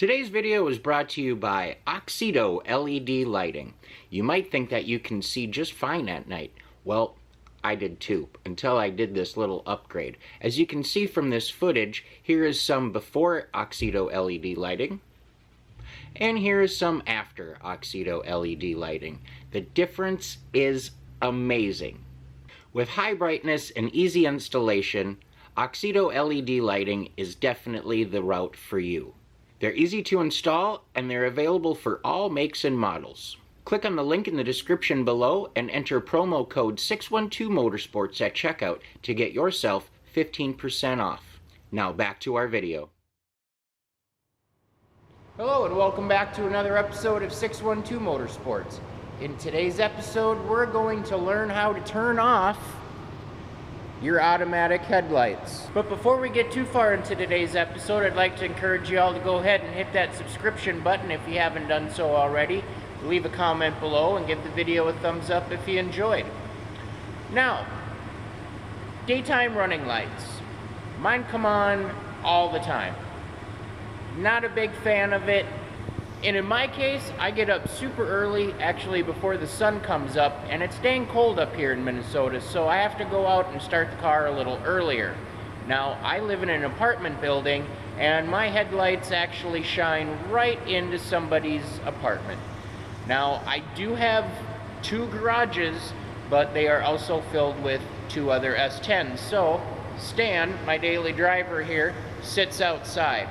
Today's video is brought to you by Oxido LED lighting. You might think that you can see just fine at night. Well, I did too, until I did this little upgrade. As you can see from this footage, here is some before Oxido LED lighting, and here is some after Oxido LED lighting. The difference is amazing. With high brightness and easy installation, Oxido LED lighting is definitely the route for you. They're easy to install, and they're available for all makes and models. Click on the link in the description below and enter promo code 612motorsports at checkout to get yourself 15% off. Now back to our video. Hello and welcome back to another episode of 612 Motorsports. In today's episode, we're going to learn how to turn off your automatic headlights. But before we get too far into today's episode, I'd like to encourage you all to go ahead and hit that subscription button if you haven't done so already. Leave a comment below and give the video a thumbs up if you enjoyed. Now, daytime running lights. Mine come on all the time. Not a big fan of it. And in my case, I get up super early, actually before the sun comes up, and it's dang cold up here in Minnesota, so I have to go out and start the car a little earlier. Now, I live in an apartment building, and my headlights actually shine right into somebody's apartment. Now, I do have two garages, but they are also filled with two other S10s. So, Stan, my daily driver here, sits outside.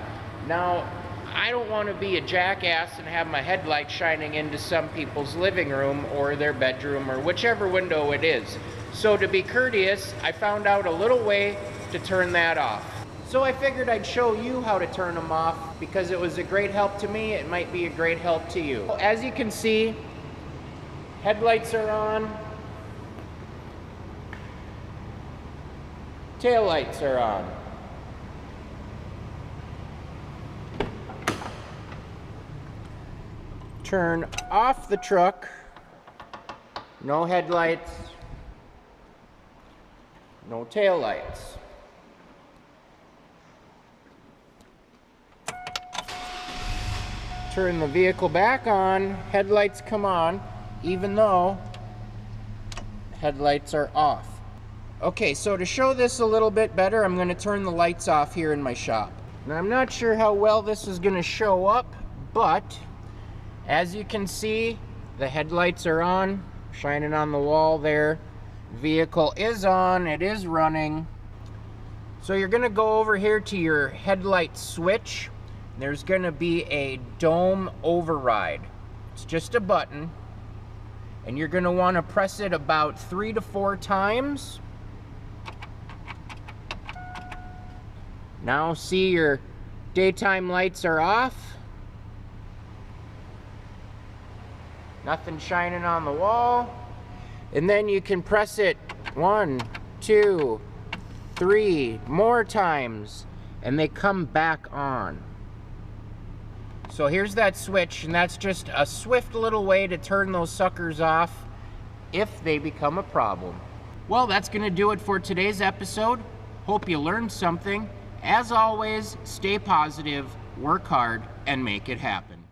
Now, I don't want to be a jackass and have my headlight shining into some people's living room or their bedroom or whichever window it is. So to be courteous, I found out a little way to turn that off. So I figured I'd show you how to turn them off because it was a great help to me. It might be a great help to you. As you can see, headlights are on. Taillights are on. Turn off the truck. No headlights. No taillights. Turn the vehicle back on. Headlights come on, even though headlights are off. Okay, so to show this a little bit better, I'm going to turn the lights off here in my shop. Now, I'm not sure how well this is going to show up, but as you can see, the headlights are on, shining on the wall there. Vehicle is on, it is running. So you're going to go over here to your headlight switch. There's going to be a dome override. It's just a button, and you're going to want to press it about 3 to 4 times. Now see, your daytime lights are off. Nothing shining on the wall. And then you can press it 1, 2, 3 more times, and they come back on. So here's that switch, and that's just a swift little way to turn those suckers off if they become a problem. Well, that's going to do it for today's episode. Hope you learned something. As always, stay positive, work hard, and make it happen.